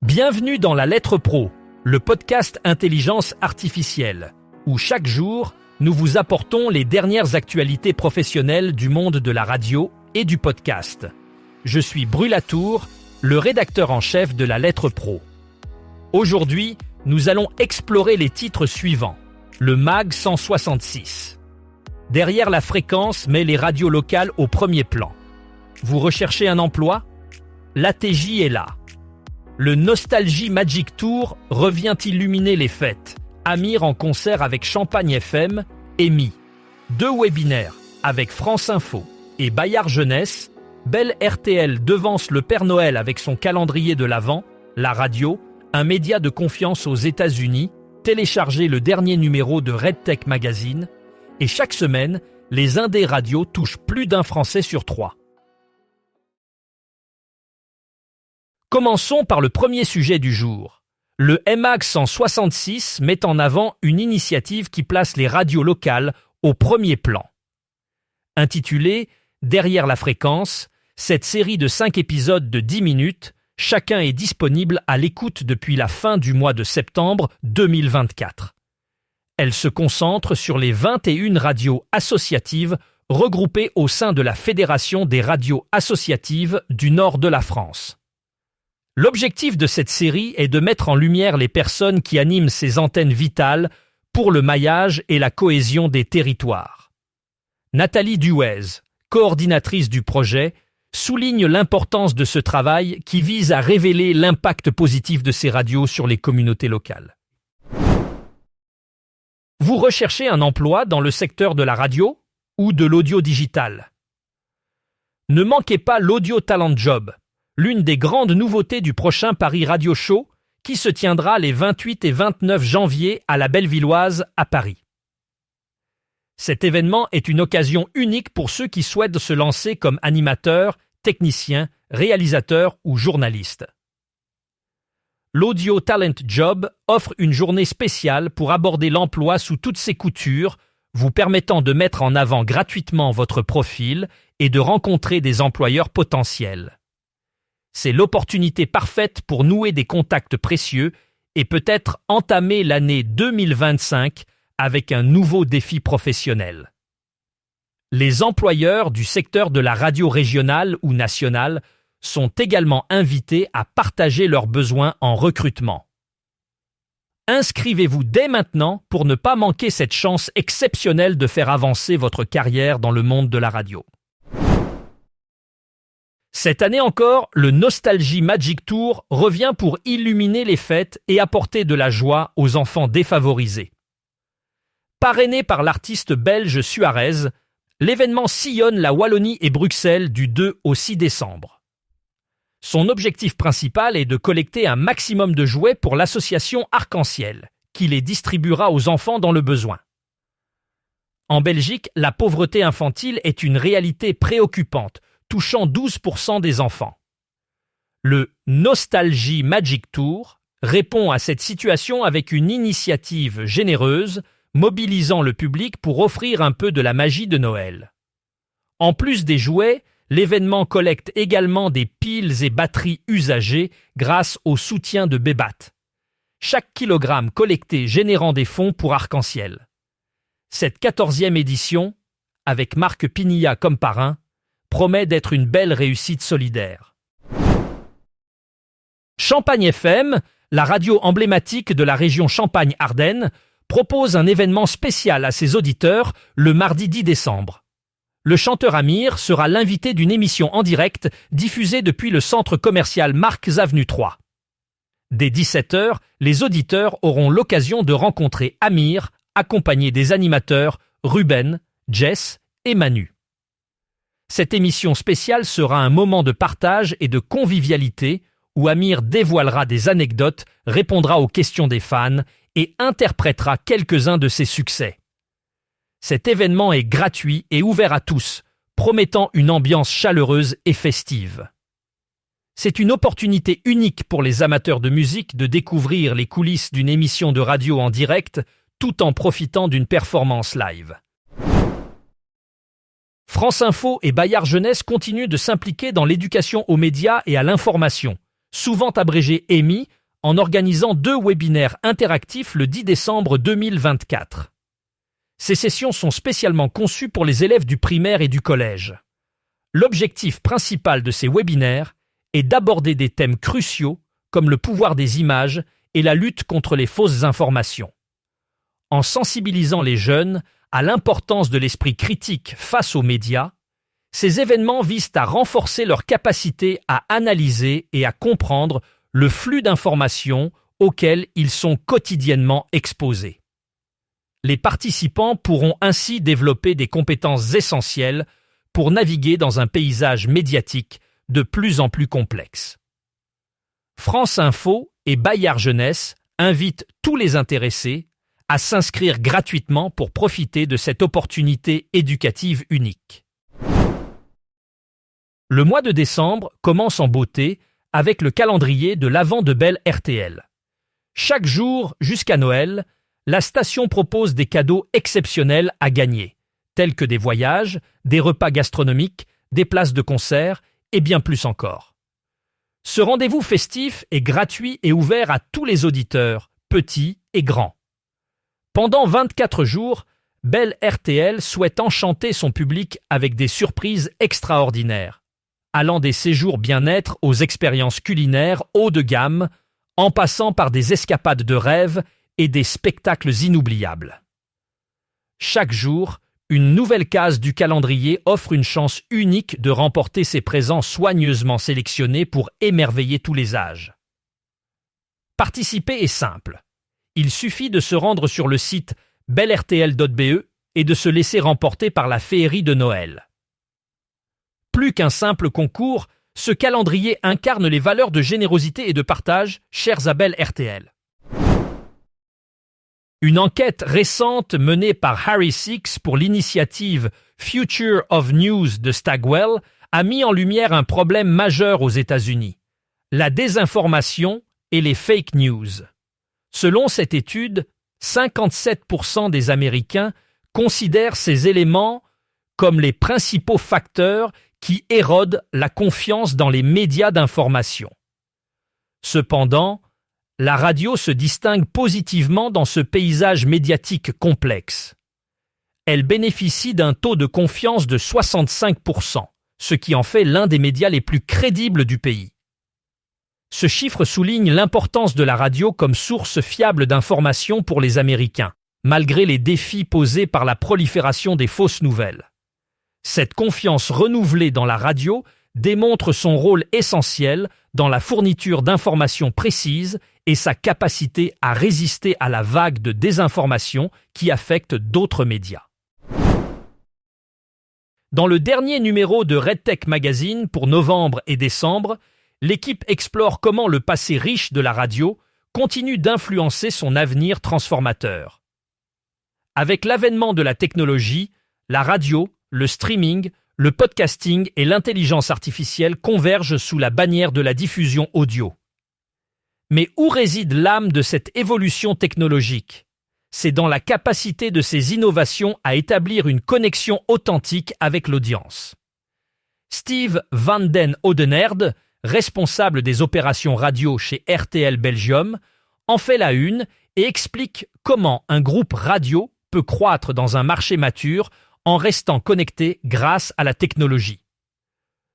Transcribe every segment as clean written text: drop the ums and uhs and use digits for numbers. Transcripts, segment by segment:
Bienvenue dans La Lettre Pro, le podcast Intelligence Artificielle, où chaque jour, nous vous apportons les dernières actualités professionnelles du monde de la radio et du podcast. Je suis Brulatour, le rédacteur en chef de La Lettre Pro. Aujourd'hui, nous allons explorer les titres suivants. Le MAG 166. Derrière la fréquence met les radios locales au premier plan. Vous recherchez un emploi? L'ATJ est là. Le Nostalgie Magic Tour revient illuminer les fêtes. Amir en concert avec Champagne FM, EMI. 2 webinaires avec France Info et Bayard Jeunesse. Belle RTL devance le Père Noël avec son calendrier de l'Avent. La radio, un média de confiance aux États-Unis. Téléchargez le dernier numéro de Red Tech Magazine. Et chaque semaine, les indés radio touchent plus d'un Français sur 3. Commençons par le premier sujet du jour. Le MAG 166 met en avant une initiative qui place les radios locales au premier plan. Intitulée « Derrière la fréquence », cette série de 5 épisodes de 10 minutes, chacun est disponible à l'écoute depuis la fin du mois de septembre 2024. Elle se concentre sur les 21 radios associatives regroupées au sein de la Fédération des radios associatives du nord de la France. L'objectif de cette série est de mettre en lumière les personnes qui animent ces antennes vitales pour le maillage et la cohésion des territoires. Nathalie Duez, coordinatrice du projet, souligne l'importance de ce travail qui vise à révéler l'impact positif de ces radios sur les communautés locales. Vous recherchez un emploi dans le secteur de la radio ou de l'audio digital? Ne manquez pas l'Audio Talent Job, l'une des grandes nouveautés du prochain Paris Radio Show qui se tiendra les 28 et 29 janvier à la Bellevilloise à Paris. Cet événement est une occasion unique pour ceux qui souhaitent se lancer comme animateurs, techniciens, réalisateurs ou journalistes. L'Audio Talent Job offre une journée spéciale pour aborder l'emploi sous toutes ses coutures, vous permettant de mettre en avant gratuitement votre profil et de rencontrer des employeurs potentiels. C'est l'opportunité parfaite pour nouer des contacts précieux et peut-être entamer l'année 2025 avec un nouveau défi professionnel. Les employeurs du secteur de la radio régionale ou nationale sont également invités à partager leurs besoins en recrutement. Inscrivez-vous dès maintenant pour ne pas manquer cette chance exceptionnelle de faire avancer votre carrière dans le monde de la radio. Cette année encore, le Nostalgie Magic Tour revient pour illuminer les fêtes et apporter de la joie aux enfants défavorisés. Parrainé par l'artiste belge Suarez, l'événement sillonne la Wallonie et Bruxelles du 2 au 6 décembre. Son objectif principal est de collecter un maximum de jouets pour l'association Arc-en-Ciel, qui les distribuera aux enfants dans le besoin. En Belgique, la pauvreté infantile est une réalité préoccupante, touchant 12% des enfants. Le Nostalgie Magic Tour répond à cette situation avec une initiative généreuse, mobilisant le public pour offrir un peu de la magie de Noël. En plus des jouets, l'événement collecte également des piles et batteries usagées grâce au soutien de Bébat. Chaque kilogramme collecté générant des fonds pour Arc-en-Ciel. Cette 14e édition, avec Marc Pinilla comme parrain, promet d'être une belle réussite solidaire. Champagne FM, la radio emblématique de la région Champagne-Ardenne, propose un événement spécial à ses auditeurs le mardi 10 décembre. Le chanteur Amir sera l'invité d'une émission en direct diffusée depuis le centre commercial Marques Avenue 3. Dès 17h, les auditeurs auront l'occasion de rencontrer Amir, accompagné des animateurs Ruben, Jess et Manu. Cette émission spéciale sera un moment de partage et de convivialité où Amir dévoilera des anecdotes, répondra aux questions des fans et interprétera quelques-uns de ses succès. Cet événement est gratuit et ouvert à tous, promettant une ambiance chaleureuse et festive. C'est une opportunité unique pour les amateurs de musique de découvrir les coulisses d'une émission de radio en direct tout en profitant d'une performance live. France Info et Bayard Jeunesse continuent de s'impliquer dans l'éducation aux médias et à l'information, souvent abrégé EMI, en organisant 2 webinaires interactifs le 10 décembre 2024. Ces sessions sont spécialement conçues pour les élèves du primaire et du collège. L'objectif principal de ces webinaires est d'aborder des thèmes cruciaux comme le pouvoir des images et la lutte contre les fausses informations. En sensibilisant les jeunes à l'importance de l'esprit critique face aux médias, ces événements visent à renforcer leur capacité à analyser et à comprendre le flux d'informations auquel ils sont quotidiennement exposés. Les participants pourront ainsi développer des compétences essentielles pour naviguer dans un paysage médiatique de plus en plus complexe. France Info et Bayard Jeunesse invitent tous les intéressés à s'inscrire gratuitement pour profiter de cette opportunité éducative unique. Le mois de décembre commence en beauté avec le calendrier de l'Avent de Bell RTL. Chaque jour jusqu'à Noël, la station propose des cadeaux exceptionnels à gagner, tels que des voyages, des repas gastronomiques, des places de concert et bien plus encore. Ce rendez-vous festif est gratuit et ouvert à tous les auditeurs, petits et grands. Pendant 24 jours, Bell RTL souhaite enchanter son public avec des surprises extraordinaires, allant des séjours bien-être aux expériences culinaires haut de gamme, en passant par des escapades de rêve et des spectacles inoubliables. Chaque jour, une nouvelle case du calendrier offre une chance unique de remporter ces présents soigneusement sélectionnés pour émerveiller tous les âges. Participer est simple. Il suffit de se rendre sur le site bellrtl.be et de se laisser remporter par la féerie de Noël. Plus qu'un simple concours, ce calendrier incarne les valeurs de générosité et de partage chères à Bell RTL. Une enquête récente menée par Harry Six pour l'initiative Future of News de Stagwell a mis en lumière un problème majeur aux États-Unis, la désinformation et les fake news. Selon cette étude, 57% des Américains considèrent ces éléments comme les principaux facteurs qui érodent la confiance dans les médias d'information. Cependant, la radio se distingue positivement dans ce paysage médiatique complexe. Elle bénéficie d'un taux de confiance de 65%, ce qui en fait l'un des médias les plus crédibles du pays. Ce chiffre souligne l'importance de la radio comme source fiable d'informations pour les Américains, malgré les défis posés par la prolifération des fausses nouvelles. Cette confiance renouvelée dans la radio démontre son rôle essentiel dans la fourniture d'informations précises et sa capacité à résister à la vague de désinformation qui affecte d'autres médias. Dans le dernier numéro de RedTech Magazine pour novembre et décembre, l'équipe explore comment le passé riche de la radio continue d'influencer son avenir transformateur. Avec l'avènement de la technologie, la radio, le streaming, le podcasting et l'intelligence artificielle convergent sous la bannière de la diffusion audio. Mais où réside l'âme de cette évolution technologique ? C'est dans la capacité de ces innovations à établir une connexion authentique avec l'audience. Steve van den Oudenerde, responsable des opérations radio chez RTL Belgium, en fait la une et explique comment un groupe radio peut croître dans un marché mature en restant connecté grâce à la technologie.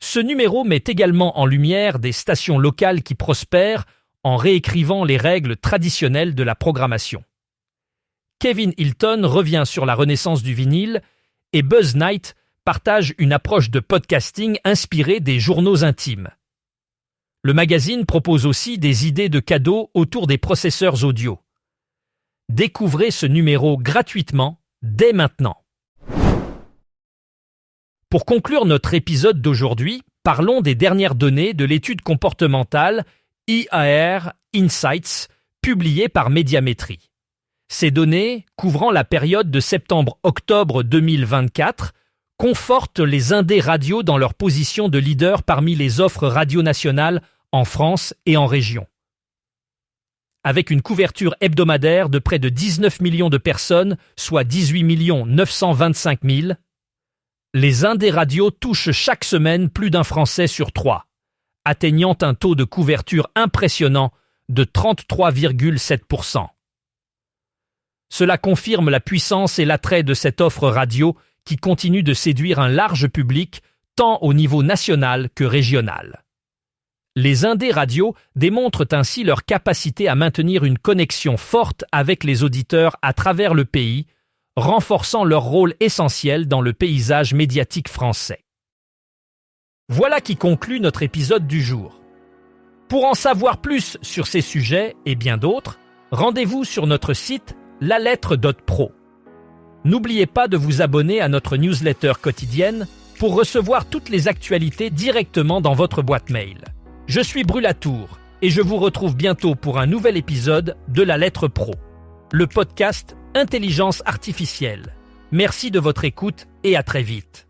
Ce numéro met également en lumière des stations locales qui prospèrent en réécrivant les règles traditionnelles de la programmation. Kevin Hilton revient sur la renaissance du vinyle et Buzz Knight partage une approche de podcasting inspirée des journaux intimes. Le magazine propose aussi des idées de cadeaux autour des processeurs audio. Découvrez ce numéro gratuitement dès maintenant. Pour conclure notre épisode d'aujourd'hui, parlons des dernières données de l'étude comportementale IAR Insights publiée par Médiamétrie. Ces données, couvrant la période de septembre-octobre 2024, confortent les indés radios dans leur position de leader parmi les offres radio nationales en France et en région. Avec une couverture hebdomadaire de près de 19 millions de personnes, soit 18 925 000, les indés radios touchent chaque semaine plus d'un Français sur 3, atteignant un taux de couverture impressionnant de 33,7%. Cela confirme la puissance et l'attrait de cette offre radio qui continue de séduire un large public, tant au niveau national que régional. Les indés radios démontrent ainsi leur capacité à maintenir une connexion forte avec les auditeurs à travers le pays, renforçant leur rôle essentiel dans le paysage médiatique français. Voilà qui conclut notre épisode du jour. Pour en savoir plus sur ces sujets et bien d'autres, rendez-vous sur notre site lalettre.pro. N'oubliez pas de vous abonner à notre newsletter quotidienne pour recevoir toutes les actualités directement dans votre boîte mail. Je suis Brulatour et je vous retrouve bientôt pour un nouvel épisode de La Lettre Pro, le podcast Intelligence artificielle. Merci de votre écoute et à très vite.